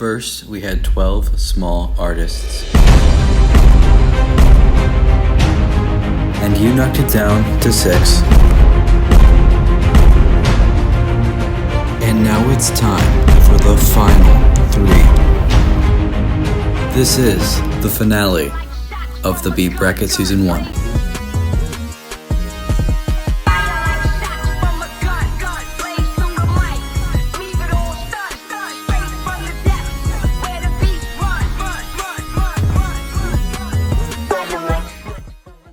First, we had 12 small artists. And you knocked it down to 6. And now it's time for the final 3. This is the finale of the Beat Bracket Season 1.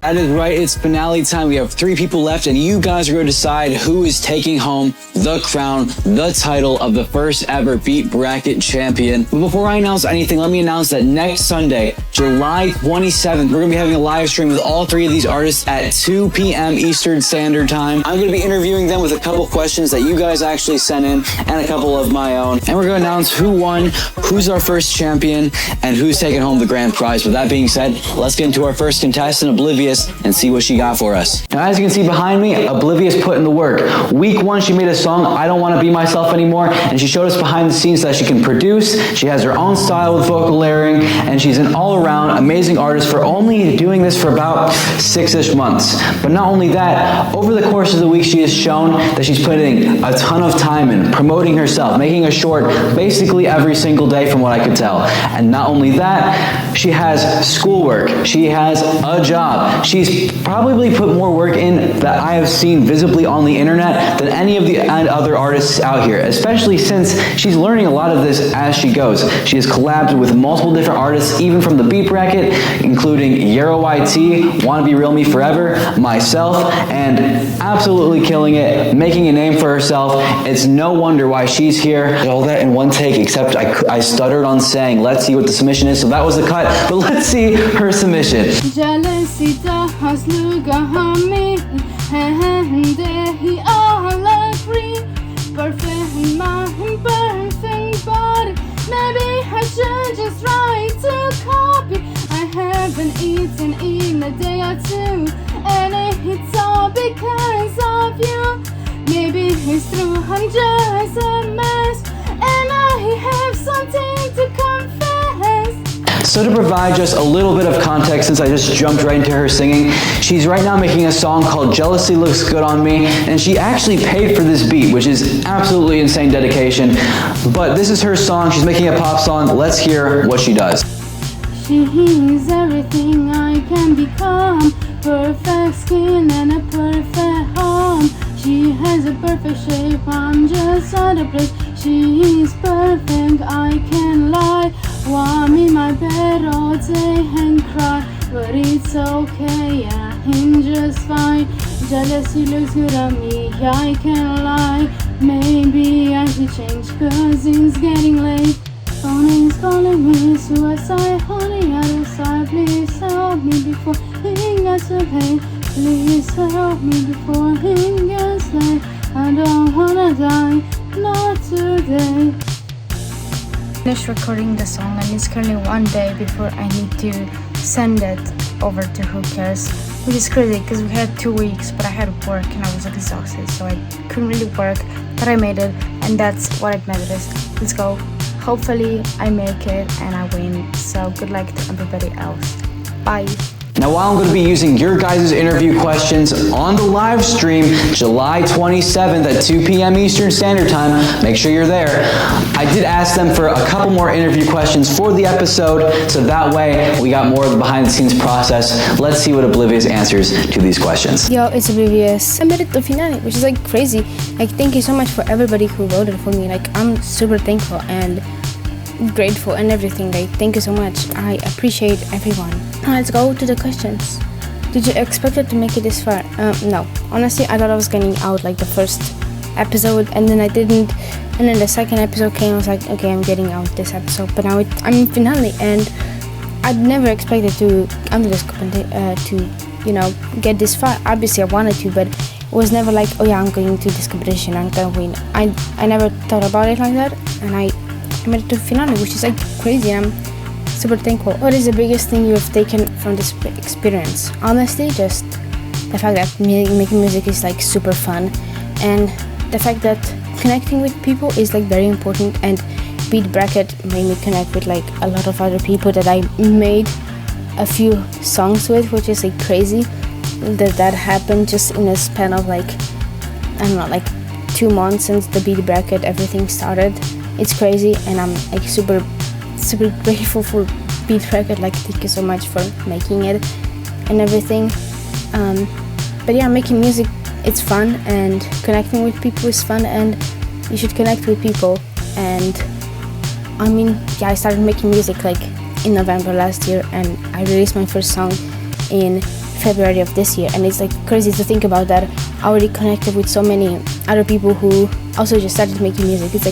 That is right, it's finale time. We have 3 people left, and you guys are going to decide who is taking home the crown, the title of the first ever Beat Bracket champion. But before I announce anything, let me announce that next Sunday, July 27th, we're going to be having a live stream with all 3 of these artists at 2 p.m. Eastern Standard Time. I'm going to be interviewing them with a couple questions that you guys actually sent in and a couple of my own. And we're going to announce who won, who's our first champion, and who's taking home the grand prize. With that being said, let's get into our first contestant, Oblivyus, and see what she got for us. Now, as you can see behind me, Oblivyus put in the work. Week 1, she made a song, I Don't Want to Be Myself Anymore, and she showed us behind the scenes that she can produce, she has her own style with vocal layering, and she's an all-around amazing artist for only doing this for about 6-ish months. But not only that, over the course of the week, she has shown that she's putting a ton of time in, promoting herself, making a short basically every single day from what I could tell. And not only that, she has schoolwork, she has a job, she's probably put more work in that I have seen visibly on the internet than any of the other artists out here, especially since she's learning a lot of this as she goes. She has collabed with multiple different artists, even from the Beat Bracket, including Euro YT, Wanna Be Real Me Forever, myself, and absolutely killing it, making a name for herself. It's no wonder why she's here. All that in one take, except I stuttered on saying, let's see what the submission is, so that was the cut, but let's see her submission. Perfect mind, perfect body. Maybe I should just try to copy. I haven't eaten in a day or 2, and it's all because of you. Maybe it's true, I'm just a mess, and I have something to confess. So to provide just a little bit of context, since I just jumped right into her singing, she's right now making a song called Jealousy Looks Good on Me, and she actually paid for this beat, which is absolutely insane dedication. But this is her song, she's making a pop song. Let's hear what she does. She's everything I can become, perfect skin and a perfect home. She has a perfect shape, I'm just out of place. She's perfect, I can't lie. Want me my bed all day and cry, but it's okay, I'm just fine. Jealousy looks good on me, I can't lie. Maybe I should change, cause it's getting late. Phone is calling me, suicide, honey, out of sight. Please help me before it gets too late. Please help me before it gets late. I don't wanna die, not today. Finished recording the song, and it's currently 1 day before I need to send it over to Who Cares, which is crazy because we had 2 weeks, but I had work and I was exhausted, so I couldn't really work, but I made it, and that's what it matters. Let's go. Hopefully I make it and I win, so good luck to everybody else. Bye. Now, while I'm going to be using your guys' interview questions on the live stream July 27th at 2 p.m. Eastern Standard Time, make sure you're there. I did ask them for a couple more interview questions for the episode, so that way we got more of the behind-the-scenes process. Let's see what Oblivyus answers to these questions. Yo, it's Oblivyus. I made it to finale, which is like crazy. Like, thank you so much for everybody who voted for me. Like, I'm super thankful and grateful and everything. Like, thank you so much. I appreciate everyone. Let's go to the questions. Did you expect it to make it this far? No. Honestly, I thought I was getting out like the first episode, and then I didn't. And then the second episode came, I was like, okay, I'm getting out this episode. But now I'm in finale, and I'd never expected to under this to, you know, get this far. Obviously, I wanted to, but it was never like, oh yeah, I'm going to this competition, I'm gonna win. I never thought about it like that, and I made it to finale, which is like crazy, and I'm super thankful. What is the biggest thing you have taken from this experience? Honestly, just the fact that making music is like super fun, and the fact that connecting with people is like very important, and beat bracket made me connect with like a lot of other people that I made a few songs with, which is like crazy that happened just in a span of like, I don't know, like 2 months since the beat bracket everything started. It's crazy, and I'm like super grateful for beat bracket. Like, thank you so much for making it and everything. But yeah, making music, it's fun, and connecting with people is fun, and you should connect with people. And I mean, yeah, I started making music like in November last year, and I released my first song in February of this year, and it's like crazy to think about that. I already connected with so many other people who also just started making music. It's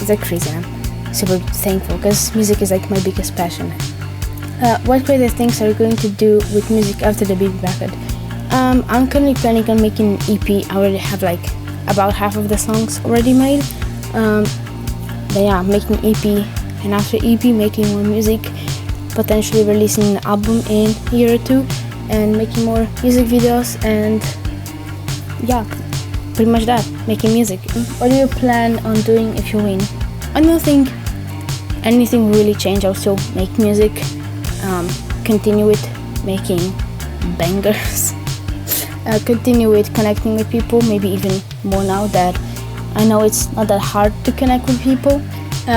like crazy. I'm super thankful because music is like my biggest passion. What creative things are you going to do with music after the beat bracket? I'm currently planning on making an EP. I already have like about half of the songs already made. But yeah, making EP, and after EP making more music, potentially releasing an album in a year or two, and making more music videos, and yeah, pretty much that, making music. What do you plan on doing if you win? I don't think anything will really change. I'll still make music, continue with making bangers, continue with connecting with people, maybe even more now that I know it's not that hard to connect with people.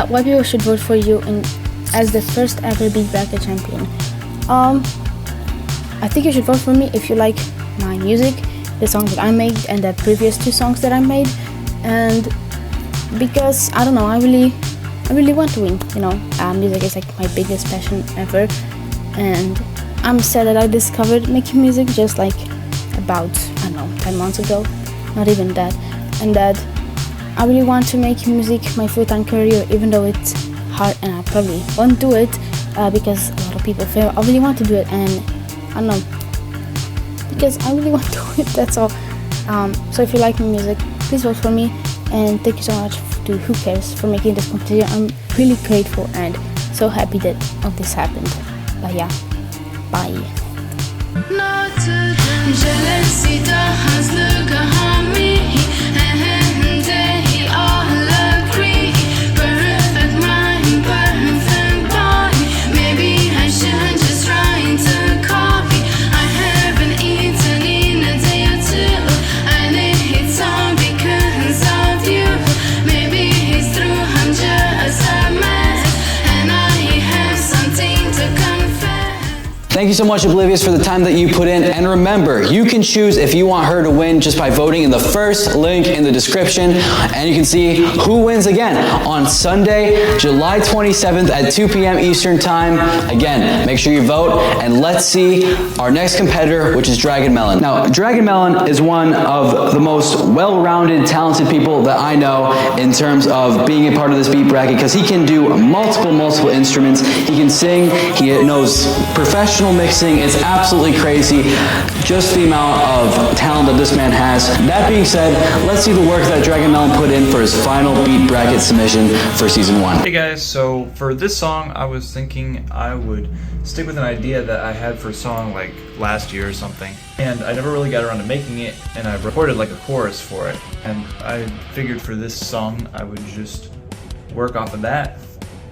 What people should vote for you as the first ever beat bracket champion? I think you should vote for me if you like my music, the songs that I made, and the previous 2 songs that I made. And because I don't know, I really want to win. You know, music is like my biggest passion ever, and I'm sad that I discovered making music just like about, I don't know, 10 months ago, not even that, and that I really want to make music my full-time career, even though it's hard and I probably won't do it because a lot of people fail. I really want to do it, and I don't know, because I really want to do it, that's all. So if you like my music, please vote for me, and thank you so much to Who Cares for making this competition. I'm really grateful and so happy that all this happened. But yeah, bye. Jealousy does look on me, and they all agree. Perfect mind, perfect body. Maybe I should just try to copy. I haven't eaten in a day or two. I need some because of you. Maybe it's true, I'm just a mess, and I have something to confess. Thank you so much, Oblivyus, for the time that you put in. And remember, you can choose if you want her to win just by voting in the first link in the description. And you can see who wins again on Sunday, July 27th at 2 p.m. Eastern Time. Again, make sure you vote, and let's see our next competitor, which is Dragon Melon. Now, Dragon Melon is one of the most well-rounded, talented people that I know in terms of being a part of this beat bracket, because he can do multiple instruments. He can sing, he knows professional mixing. It's absolutely crazy, just the amount of talent that this man has. That being said, let's see the work that Dragon Melon put in for his final beat bracket submission for season 1. Hey guys, so for this song, I was thinking I would stick with an idea that I had for a song like last year or something, and I never really got around to making it, and I recorded like a chorus for it, and I figured for this song I would just work off of that.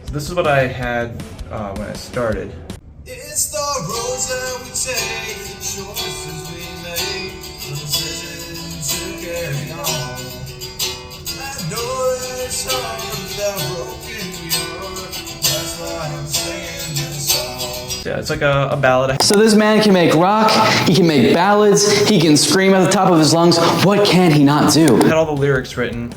So this is what I had when I started. It's the roads that we take, the choices we make, the decisions to carry on. I know that it's hard without broken heart. That's why I'm singing this song. Yeah, it's like a ballad. So this man can make rock, he can make ballads, he can scream at the top of his lungs. What can he not do? I had all the lyrics written,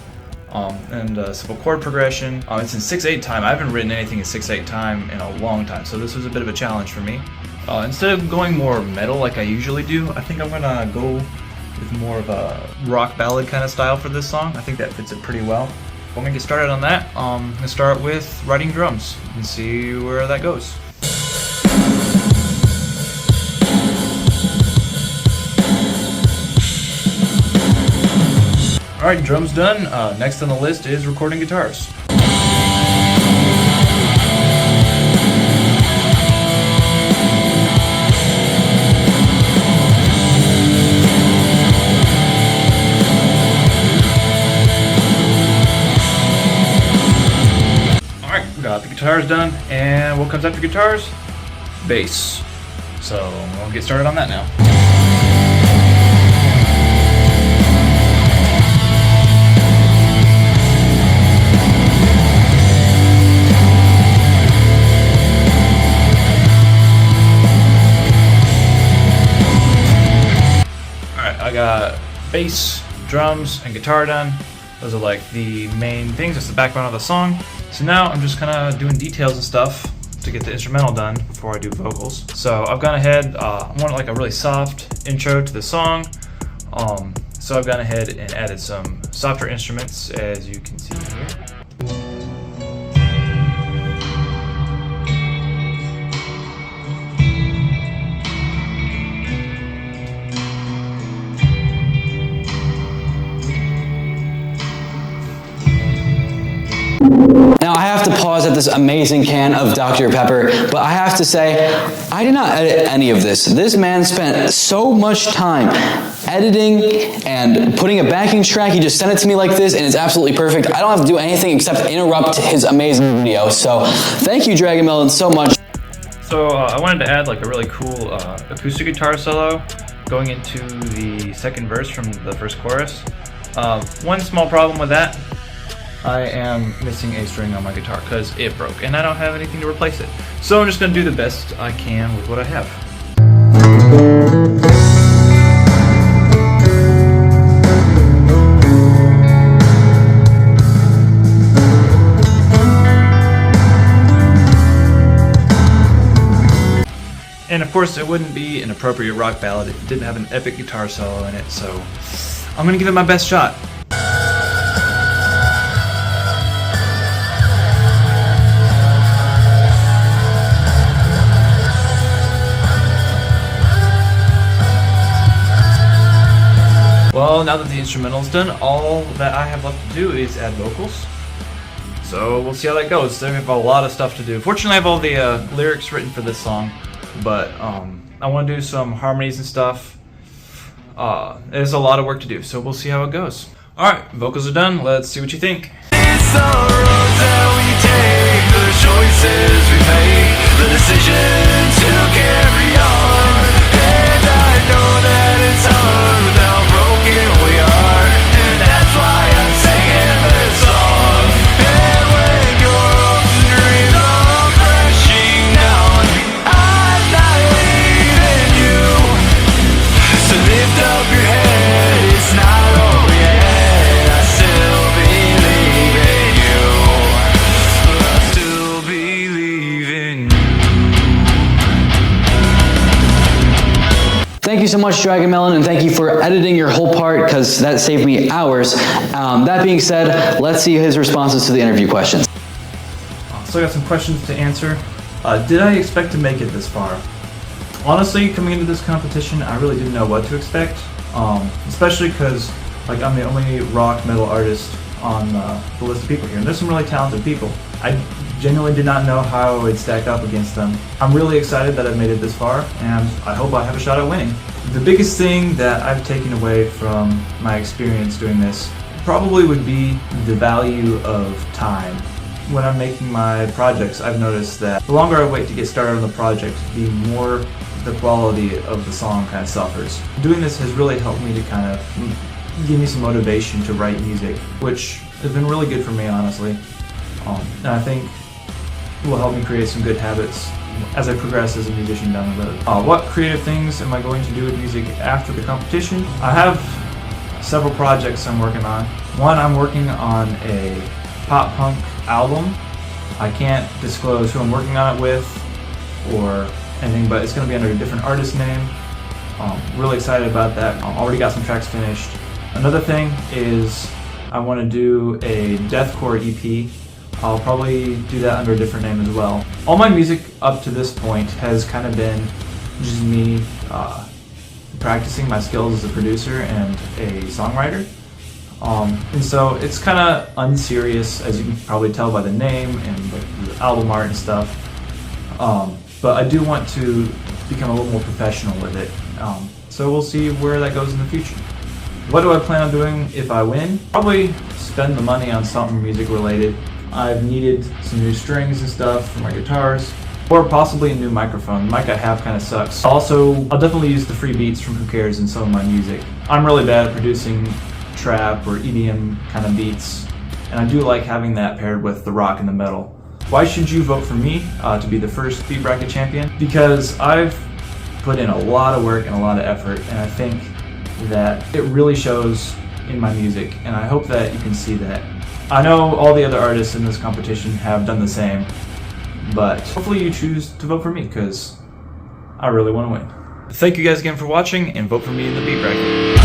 and simple chord progression. It's in 6/8 time. I haven't written anything in 6/8 time in a long time, so this was a bit of a challenge for me. Instead of going more metal like I usually do, I think I'm gonna go with more of a rock ballad kind of style for this song. I think that fits it pretty well. When we get started on that, I'm gonna start with writing drums and see where that goes. Alright, drums done. Next on the list is recording guitars. Alright, guitar's done, and what comes after guitars? Bass. So we'll get started on that now. Alright, I got bass, drums, and guitar done. Those are like the main things, that's the backbone of the song. So now I'm just kind of doing details and stuff to get the instrumental done before I do vocals. So I've gone ahead, I want like a really soft intro to the song. So I've gone ahead and added some softer instruments, as you can see here. Now I have to pause at this amazing can of Dr. Pepper, but I have to say, I did not edit any of this. This man spent so much time editing and putting a backing track. He just sent it to me like this, and it's absolutely perfect. I don't have to do anything except interrupt his amazing video. So thank you, Dragon Melon, so much. So I wanted to add like a really cool acoustic guitar solo going into the second verse from the first chorus. One small problem with that, I am missing a string on my guitar because it broke and I don't have anything to replace it. So I'm just going to do the best I can with what I have. And of course it wouldn't be an appropriate rock ballad if it didn't have an epic guitar solo in it, so I'm going to give it my best shot. Well, now that the instrumental's done, all that I have left to do is add vocals. So we'll see how that goes. I have a lot of stuff to do. Fortunately, I have all the lyrics written for this song, but I want to do some harmonies and stuff. There's a lot of work to do, so we'll see how it goes. Alright, vocals are done. Let's see what you think. It's the road that we take, the choices we make, the decision to carry on. And I know that it's hard with how broken we are, and that's why I'm singing this song. And when your hopes and dreams are crashing down, I'm not leaving you. So lift up your head, it's not over yet. I still believe in you. I still believe in you. Thank you so much, Dragon Melon, and thank you for editing your whole part, because that saved me hours. That being said, let's see his responses to the interview questions. So I got some questions to answer. Did I expect to make it this far? Honestly, coming into this competition, I really didn't know what to expect. Especially because like I'm the only rock metal artist on the list of people here, and there's some really talented people. I genuinely did not know how I would stack up against them. I'm really excited that I've made it this far, and I hope I have a shot at winning. The biggest thing that I've taken away from my experience doing this probably would be the value of time. When I'm making my projects, I've noticed that the longer I wait to get started on the project, the more the quality of the song kind of suffers. Doing this has really helped me to kind of give me some motivation to write music, which has been really good for me, honestly. And I think will help me create some good habits as I progress as a musician down the road. What creative things am I going to do with music after the competition? I have several projects I'm working on. One, I'm working on a pop punk album. I can't disclose who I'm working on it with or anything, but it's going to be under a different artist name. Really excited about that. Already got some tracks finished. Another thing is I want to do a deathcore EP. I'll probably do that under a different name as well. All my music up to this point has kind of been just me practicing my skills as a producer and a songwriter. And so it's kind of unserious, as you can probably tell by the name and the album art and stuff. But I do want to become a little more professional with it. So we'll see where that goes in the future. What do I plan on doing if I win? Probably spend the money on something music related. I've needed some new strings and stuff for my guitars, or possibly a new microphone. The mic I have kind of sucks. Also, I'll definitely use the free beats from Who Cares in some of my music. I'm really bad at producing trap or EDM kind of beats, and I do like having that paired with the rock and the metal. Why should you vote for me to be the first Beat Bracket champion? Because I've put in a lot of work and a lot of effort, and I think that it really shows in my music, and I hope that you can see that. I know all the other artists in this competition have done the same, but hopefully you choose to vote for me, because I really want to win. Thank you guys again for watching, and vote for me in the Beat Bracket.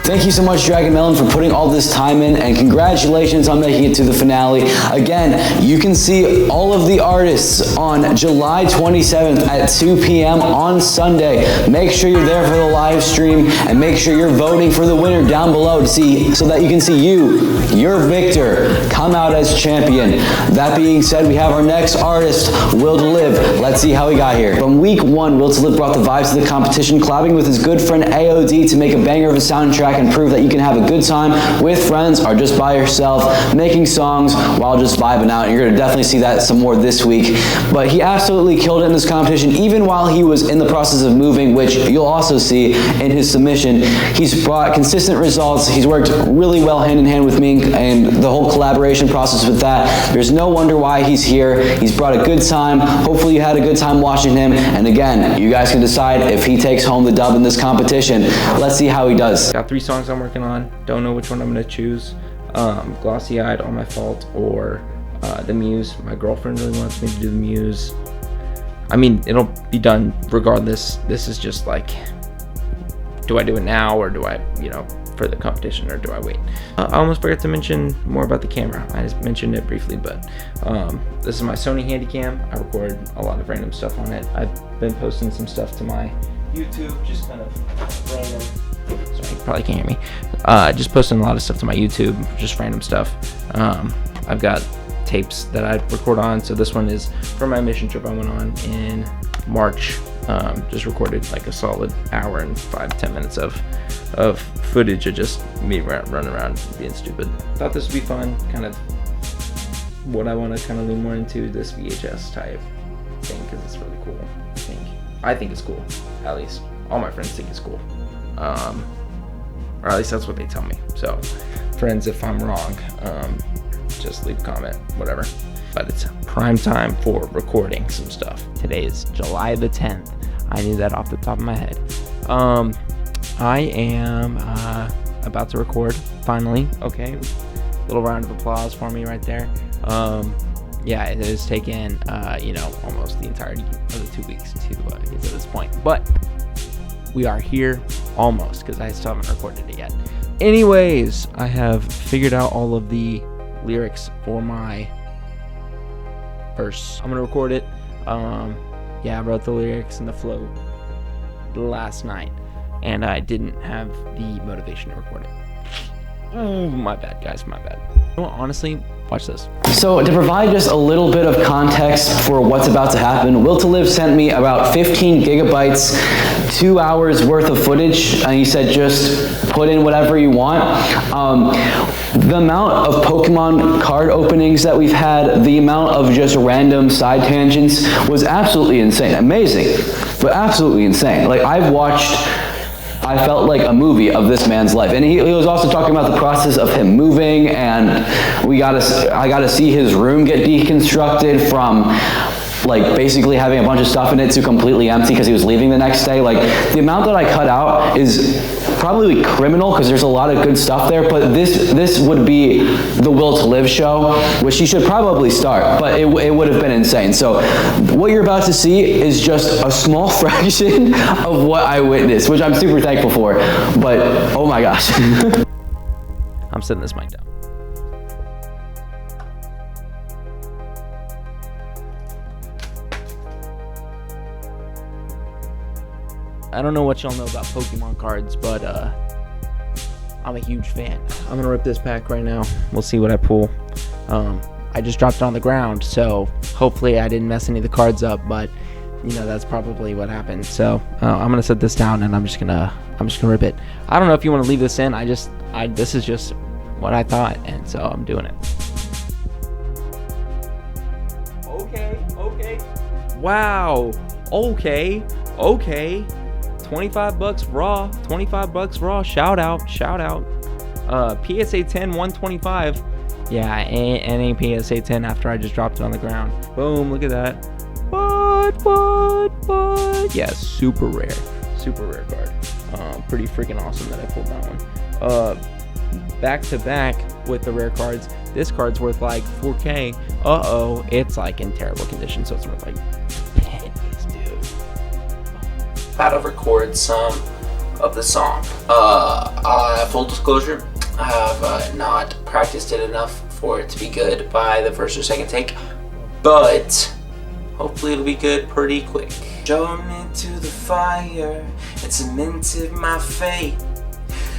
Thank you so much, Dragon Melon, for putting all this time in, and congratulations on making it to the finale. Again, you can see all of the artists on July 27th at 2 p.m. on Sunday. Make sure you're there for the live stream, and make sure you're voting for the winner down below to see, so that you can see your victor, come out as champion. That being said, we have our next artist, Will to Live. Let's see how he got here. From week 1, Will to Live brought the vibes to the competition, collabing with his good friend AOD to make a banger of a soundtrack and prove that you can have a good time with friends or just by yourself, making songs while just vibing out. And you're going to definitely see that some more this week. But he absolutely killed it in this competition, even while he was in the process of moving, which you'll also see in his submission. He's brought consistent results. He's worked really well hand in hand with me, and the whole collaboration process with that. There's no wonder why he's here. He's brought a good time. Hopefully you had a good time watching him. And again, you guys can decide if he takes home the dub in this competition. Let's see how he does. Got 3 songs I'm working on. Don't know which one I'm gonna choose. Glossy Eyed, All My Fault, or The Muse. My girlfriend really wants me to do The Muse. I mean, it'll be done regardless. This is just like, do I do it now, or do I, for the competition, or do I wait? I almost forgot to mention more about the camera. I just mentioned it briefly, but this is my Sony Handycam. I record a lot of random stuff on it. I've been posting some stuff to my YouTube, just kind of random. Sorry, you probably can't hear me. Just posting a lot of stuff to my YouTube, just random stuff. I've got tapes that I record on. So this one is from my mission trip I went on in March. Just recorded like a solid hour and 5-10 minutes of footage of just me running around being stupid. Thought this would be fun, kind of what I want to kind of lean more into, this VHS type thing, because it's really cool. I think it's cool, at least. All my friends think it's cool. Or at least that's what they tell me. So, friends, if I'm wrong, just leave a comment, whatever. But it's prime time for recording some stuff. Today is July the 10th. I knew that off the top of my head. I am about to record, finally. Okay, little round of applause for me right there. Yeah, it has taken, almost the entirety of the 2 weeks to get to this point. But we are here almost, because I still haven't recorded it yet. Anyways, I have figured out all of the lyrics for my verse. I'm gonna record it. Yeah, I wrote the lyrics and the flow last night, and I didn't have the motivation to record it. Ooh, my bad, guys, my bad. You know what, honestly, watch this. So to provide just a little bit of context for what's about to happen, Will to Live sent me about 15 gigabytes, 2 hours worth of footage, and he said just put in whatever you want. The amount of Pokemon card openings that we've had, the amount of just random side tangents was absolutely insane. Amazing, but absolutely insane. Like, I felt like a movie of this man's life. And he was also talking about the process of him moving, and I got to see his room get deconstructed from like basically having a bunch of stuff in it to completely empty because he was leaving the next day. Like, the amount that I cut out is probably criminal because there's a lot of good stuff there, but this would be the Will to Live show, which she should probably start, but it would have been insane. So what you're about to see is just a small fraction of what I witnessed, which I'm super thankful for, but oh my gosh. I'm setting this mic down. I don't know what y'all know about Pokemon cards, but I'm a huge fan. I'm gonna rip this pack right now. We'll see what I pull. I just dropped it on the ground, so hopefully I didn't mess any of the cards up, but you know, that's probably what happened. So I'm gonna set this down and I'm just gonna rip it. I don't know if you want to leave this in. This is just what I thought, and so I'm doing it. Okay. Wow. Okay. 25 bucks raw. 25 bucks raw. Shout out. PSA 10 125. Yeah, and a PSA 10 after I just dropped it on the ground. Boom, look at that. What? Yeah, super rare card. Pretty freaking awesome that I pulled that one. Back to back with the rare cards. This card's worth like 4K. It's like in terrible condition, so it's worth like pennies, dude. About to record some of the song. Full disclosure, I have not practiced it enough for it to be good by the first or second take, but hopefully it'll be good pretty quick. Show me to the fire and cemented my fate.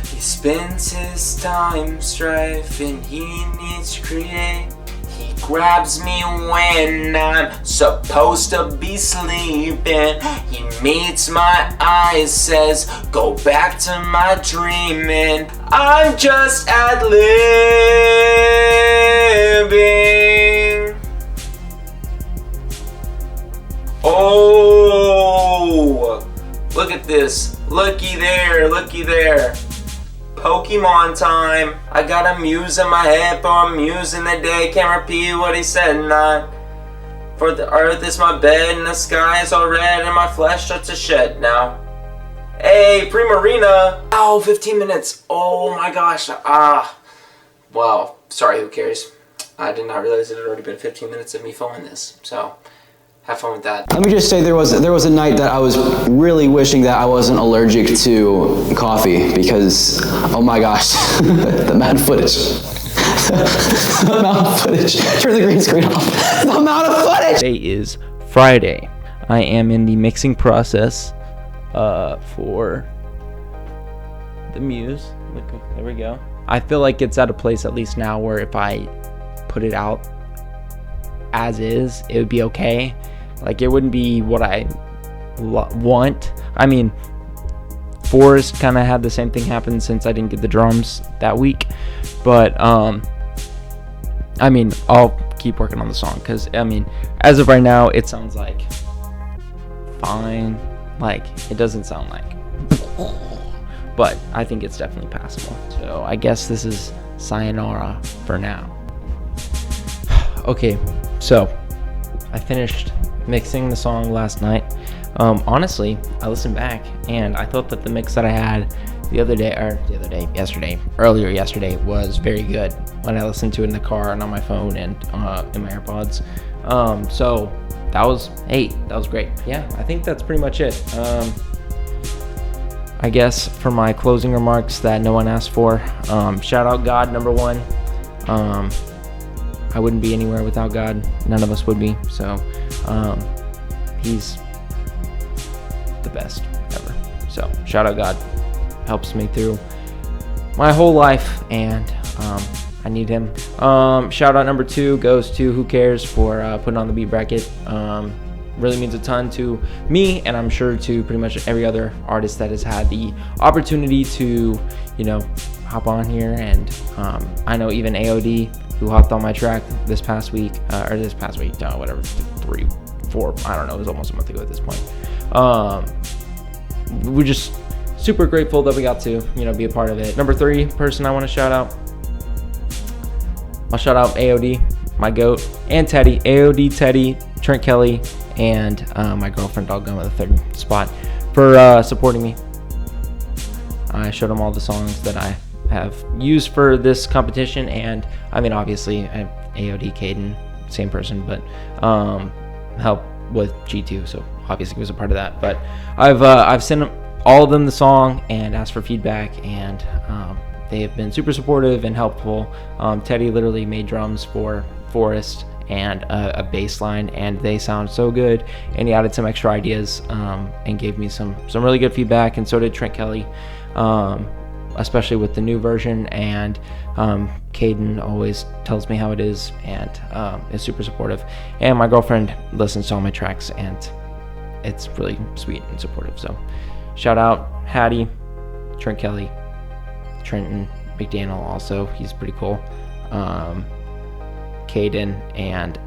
He spends his time striving, he needs to create. He grabs me when I'm supposed to be sleeping. He meets my eyes, says, go back to my dreaming. I'm just ad-libbing. Oh, look at this. Looky there. Pokemon time. I got a muse in my head, but I'm musing the day. Can't repeat what he said, not. For the earth is my bed, and the sky is all red, and my flesh starts to shed now. Hey, Primarina. Ow, 15 minutes. Oh my gosh. Well, sorry, who cares? I did not realize it had already been 15 minutes of me filming this, so have fun with that. Let me just say there was a night that I was really wishing that I wasn't allergic to coffee because, oh my gosh, the amount of footage. The amount of footage. Turn the green screen off. The amount of footage. Today is Friday. I am in the mixing process for the Muse. Look, there we go. I feel like it's at a place at least now where if I put it out as is, it would be okay. Like, it wouldn't be what I want. I mean, Forrest kind of had the same thing happen since I didn't get the drums that week, but I mean, I'll keep working on the song because, I mean, as of right now, it sounds like fine. Like, it doesn't sound like, but I think it's definitely passable. So I guess this is sayonara for now. Okay, so I finished mixing the song last night. Honestly, I listened back and I thought that the mix that I had earlier yesterday was very good when I listened to it in the car and on my phone and in my AirPods. So that was great. Yeah, I think that's pretty much it. I guess for my closing remarks that no one asked for, shout out God, number one. I wouldn't be anywhere without God. None of us would be. So he's the best ever. So shout out God. Helps me through my whole life, and I need him. Shout out number two goes to Who Cares for putting on the beat bracket. Really means a ton to me, and I'm sure to pretty much every other artist that has had the opportunity to, you know, hop on here. And I know even AOD, who hopped on my track this past week, whatever, 3, 4, I don't know, it was almost a month ago at this point. We're just super grateful that we got to, you know, be a part of it. Number 3 person I want to shout out, I'll shout out AOD, my goat, and Teddy. AOD, Teddy, Trent Kelly, and my girlfriend, I'll go with the 3rd spot, for supporting me. I showed him all the songs that I have used for this competition, and I mean, obviously, AOD, Caden, same person, but help with G2, so obviously he was a part of that. But I've sent all of them the song and asked for feedback, and they have been super supportive and helpful. Teddy literally made drums for Forrest and a bass line, and they sound so good, and he added some extra ideas and gave me some really good feedback, and so did Trent Kelly, especially with the new version. And Caden always tells me how it is and is super supportive, and my girlfriend listens to all my tracks, and it's really sweet and supportive. So shout out Hattie, Trent Kelly, Trenton McDaniel, also he's pretty cool, Caden, and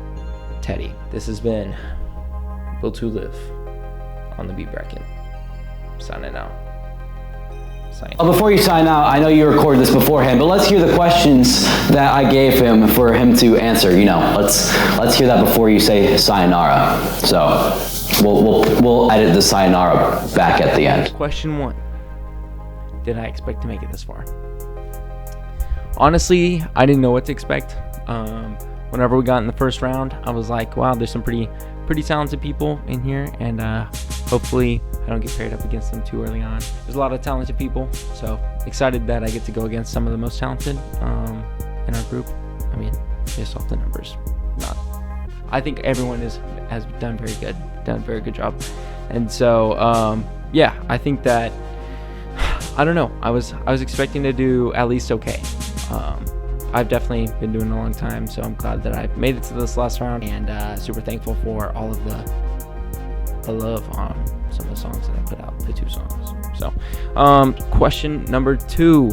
Teddy. This has been Will to Live on the Beat Bracket. Signing out. Before you sign out, I know you recorded this beforehand, but let's hear the questions that I gave him for him to answer. You know, let's hear that before you say sayonara. So we'll edit the sayonara back at the end. Question 1. Did I expect to make it this far? Honestly, I didn't know what to expect. Whenever we got in the first round, I was like, wow, there's some pretty talented people in here, and hopefully I don't get paired up against them too early on. There's a lot of talented people, so excited that I get to go against some of the most talented in our group. I mean, based off the numbers, I think everyone has done a very good job, and so yeah, I think that, I don't know, I was expecting to do at least okay. I've definitely been doing it a long time, so I'm glad that I made it to this last round, and super thankful for all of the love on some of the songs that I put out, the 2 songs. So question number 2,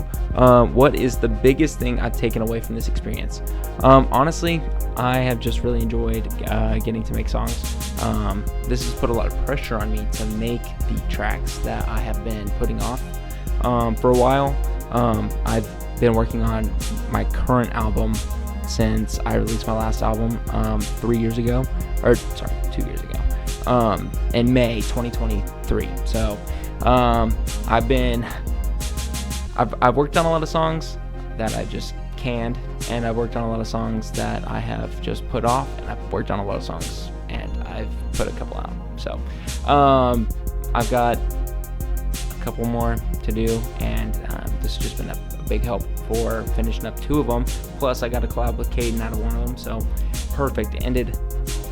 what is the biggest thing I've taken away from this experience? Honestly, I have just really enjoyed getting to make songs. This has put a lot of pressure on me to make the tracks that I have been putting off for a while. I've been working on my current album since I released my last album 2 years ago, in May 2023. So I've worked on a lot of songs that I've just canned, and I've worked on a lot of songs that I have just put off, and I've worked on a lot of songs and I've put a couple out. So I've got a couple more to do, and this has just been a big help for finishing up 2 of them. Plus I got a collab with Caden out of one of them, so perfect. It ended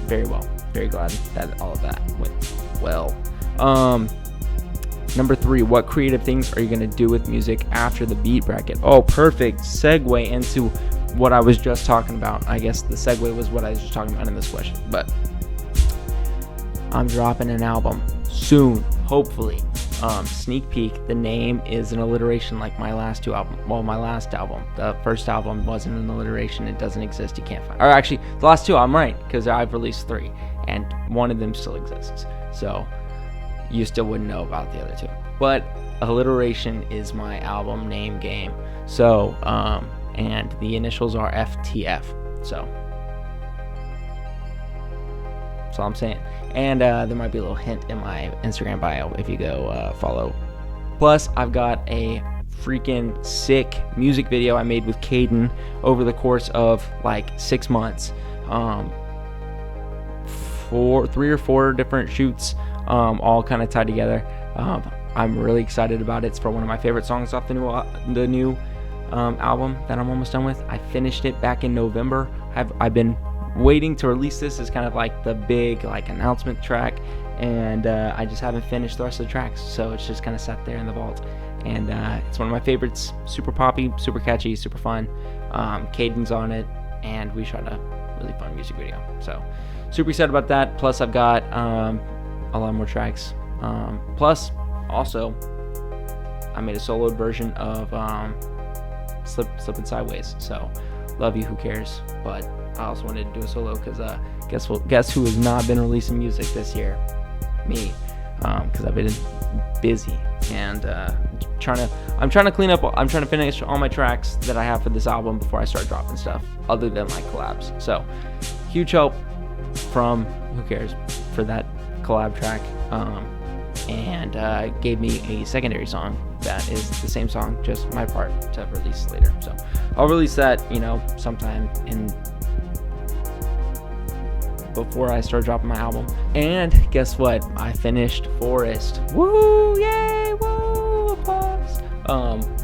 very well. Very glad that all of that went well. Number 3, what creative things are you going to do with music after the beat bracket? Oh, perfect segue into what I was just talking about. I guess the segue was what I was just talking about in this question, but I'm dropping an album soon, hopefully. Sneak peek, the name is an alliteration like my last 2 albums. Well, my last album, the first album, wasn't an alliteration. It doesn't exist. You can't find it. Or actually, the last 2, I'm right, because I've released 3, and one of them still exists. So you still wouldn't know about the other 2. But alliteration is my album name game. So, and the initials are FTF. So that's all I'm saying. And there might be a little hint in my Instagram bio if you go follow. Plus, I've got a freaking sick music video I made with Caden over the course of like 6 months. 3 or 4 different shoots, all kind of tied together. I'm really excited about it. It's for one of my favorite songs off the new album that I'm almost done with. I finished it back in November. I've been waiting to release this as kind of like the big announcement track, and I just haven't finished the rest of the tracks, so it's just kind of sat there in the vault. And it's one of my favorites. Super poppy, super catchy, super fun. Caden's on it, and we shot a really fun music video, so super excited about that. Plus I've got a lot more tracks, plus also I made a soloed version of Slippin' Sideways. So love you, who cares? But I also wanted to do a solo because guess who has not been releasing music this year? Me, because I've been busy and I'm trying to clean up. I'm trying to finish all my tracks that I have for this album before I start dropping stuff other than my collabs. So huge help from Who Cares for that collab track, and gave me a secondary song that is the same song, just my part to release later. So I'll release that, sometime before I start dropping my album. And guess what? I finished Forest. Woo! Yay! Woo! Applause!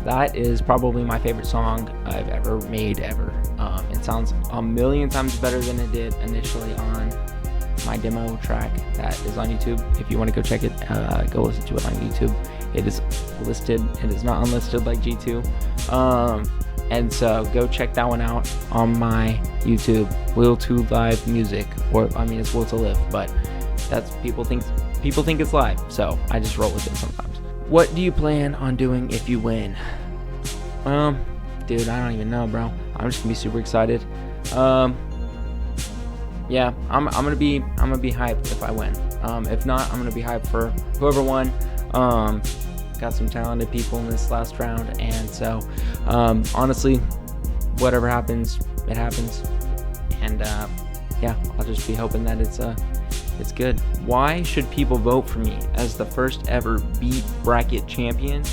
That is probably my favorite song I've ever made ever. It sounds a million times better than it did initially on my demo track that is on YouTube. If you want to go check it, go listen to it on YouTube. It is listed. It is not unlisted like G2. And so go check that one out on my YouTube. Will to Live Music, it's Will to Live, but that's people think it's live. So I just roll with it sometimes. What do you plan on doing if you win? Dude, I don't even know, bro. I'm just gonna be super excited. Yeah, I'm gonna be hyped if I win. If not, I'm gonna be hyped for whoever won. Got some talented people in this last round, and so honestly, whatever happens, it happens. And yeah, I'll just be hoping that it's good. Why should people vote for me as the first ever Beat Bracket champion?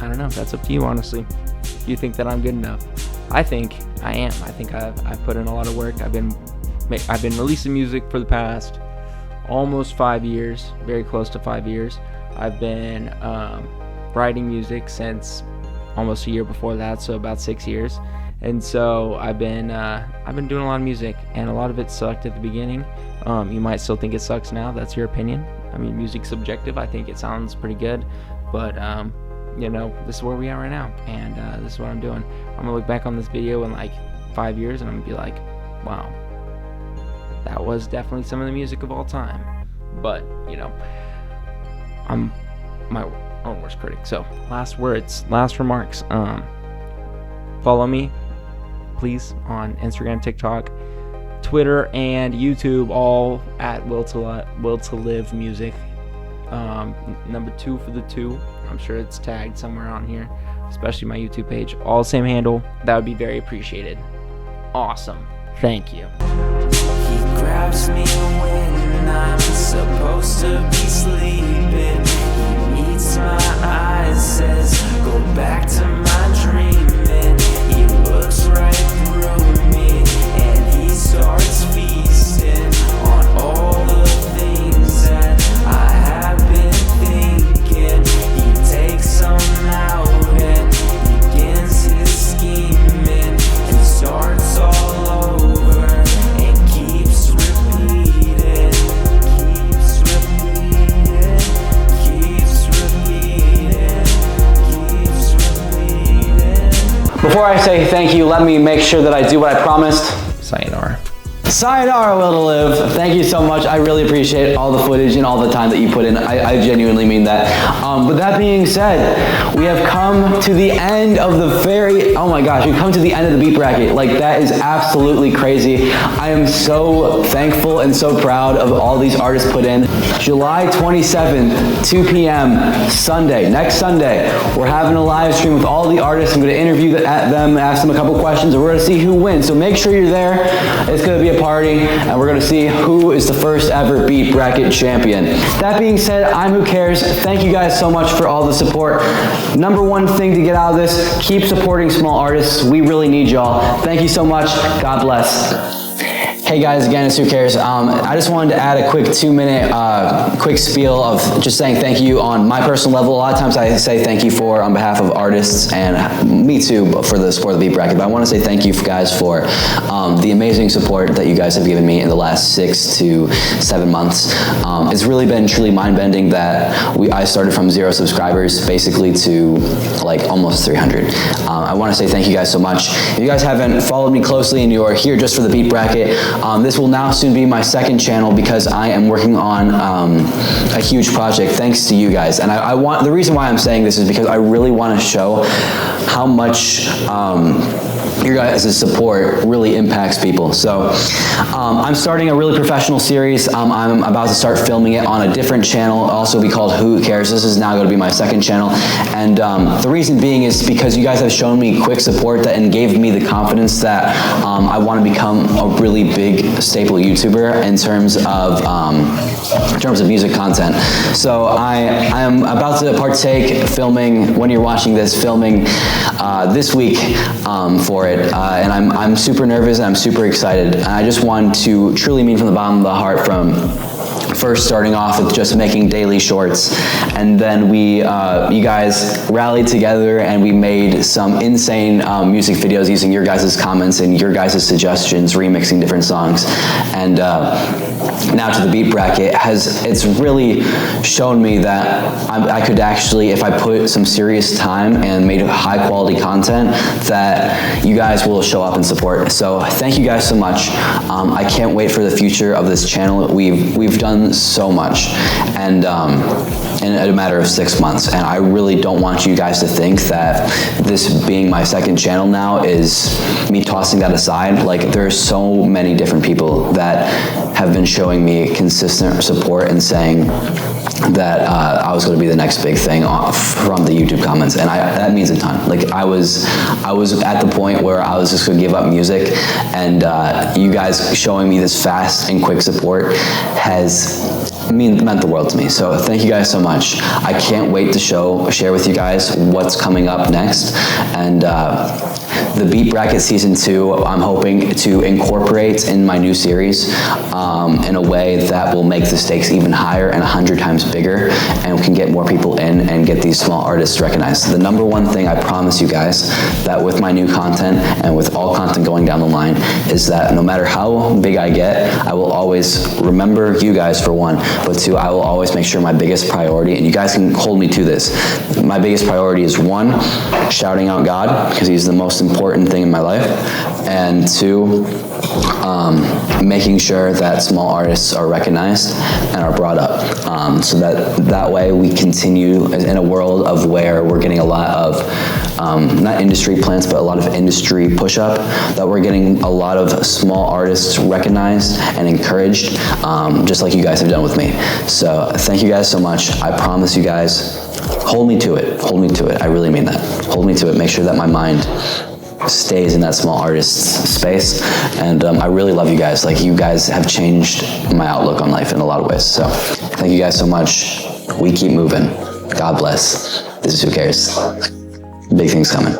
I don't know. That's up to you, honestly. Do you think that I'm good enough? I think I am. I think I've put in a lot of work. I've been releasing music for the past almost 5 years, very close to 5 years. I've been writing music since almost a year before that, so about 6 years. And so I've been doing a lot of music, and a lot of it sucked at the beginning. You might still think it sucks now. That's your opinion. I mean, music's subjective. I think it sounds pretty good, but this is where we are right now, and this is what I'm doing. I'm gonna look back on this video in like 5 years, and I'm gonna be like, wow, that was definitely some of the music of all time. But I'm my own worst critic. So last remarks. Follow me, please, on Instagram, TikTok, Twitter, and YouTube, all at Will to Live Music. Number 2 for the 2. I'm sure it's tagged somewhere on here, especially my YouTube page. All same handle. That would be very appreciated. Awesome. Thank you. He grabs me when I'm supposed to be sleeping. He meets my eyes, says, go back to my dreaming. He looks right through me and he starts feasting on all the things that I have been thinking. He takes some out and begins his scheming and starts all over and keeps repeating. Before I say thank you, let me make sure that I do what I promised. Sayonara. Sayonara, Will to Live. Thank you so much. I really appreciate all the footage and all the time that you put in. I genuinely mean that. But that being said, we have come to the end of we've come to the end of the Beat Bracket. Like, that is absolutely crazy. I am so thankful and so proud of all these artists put in. July 27th, 2 p.m., Sunday, next Sunday, we're having a live stream with all the artists. I'm going to interview them, ask them a couple questions, and we're going to see who wins. So make sure you're there. It's going to be a party, and we're going to see who is the first ever Beat Bracket champion. That being said, I'm Who Cares. Thank you guys so much for all the support. Number one thing to get out of this, keep supporting small artists. We really need y'all. Thank you so much. God bless. Hey guys, again, it's Who Cares. I just wanted to add a quick 2-minute quick spiel of just saying thank you on my personal level. A lot of times I say thank you on behalf of artists, and me too for the support of the Beat Bracket, but I want to say thank you guys for the amazing support that you guys have given me in the last 6 to 7 months. It's really been truly mind-bending that I started from 0 subscribers basically to like almost 300. I want to say thank you guys so much. If you guys haven't followed me closely and you are here just for the Beat Bracket, this will now soon be my second channel because I am working on a huge project thanks to you guys. And the reason why I'm saying this is because I really want to show how much your guys' support really impacts people. So I'm starting a really professional series. I'm about to start filming it on a different channel, also be called Who Cares. This is now going to be my second channel. And the reason being is because you guys have shown me quick support and gave me the confidence that I want to become a really big staple YouTuber in terms of music content. So I am about to partake filming, when you're watching this, filming this week for it. And I'm super nervous and I'm super excited. And I just want to truly mean from the bottom of the heart, from first starting off with just making daily shorts, and then you guys rallied together and we made some insane music videos using your guys' comments and your guys' suggestions, remixing different songs. And now to the beat bracket, it's really shown me that I could actually, if I put some serious time and made high quality content, that you guys will show up and support. So thank you guys so much. I can't wait for the future of this channel. We've done so much, and in a matter of 6 months, and I really don't want you guys to think that this being my second channel now is me tossing that aside. Like, there are so many different people that have been showing me consistent support and saying that I was going to be the next big thing from the YouTube comments, and that means a ton. Like, I was at the point where I was just going to give up music, and you guys showing me this fast and quick support has meant the world to me. So thank you guys so much. I can't wait to share with you guys what's coming up next, and the Beat Bracket Season 2, I'm hoping to incorporate in my new series in a way that will make the stakes even higher and 100 times bigger, and we can get more people in and get these small artists recognized. The number one thing I promise you guys, that with my new content and with all content going down the line, is that no matter how big I get, I will always remember you guys, for one, but two, I will always make sure my biggest priority, and you guys can hold me to this, my biggest priority is, one, shouting out God, because he's the most important thing in my life, and two, making sure that small artists are recognized and are brought up, so that way we continue in a world of where we're getting a lot of not industry plants, but a lot of industry push-up, that we're getting a lot of small artists recognized and encouraged, just like you guys have done with me. So thank you guys so much. I promise you guys, hold me to it. Hold me to it. I really mean that. Hold me to it. Make sure that my mind stays in that small artist space, and I really love you guys. Like, you guys have changed my outlook on life in a lot of ways. So thank you guys so much. We keep moving. God bless. This is Who Cares. Big things coming.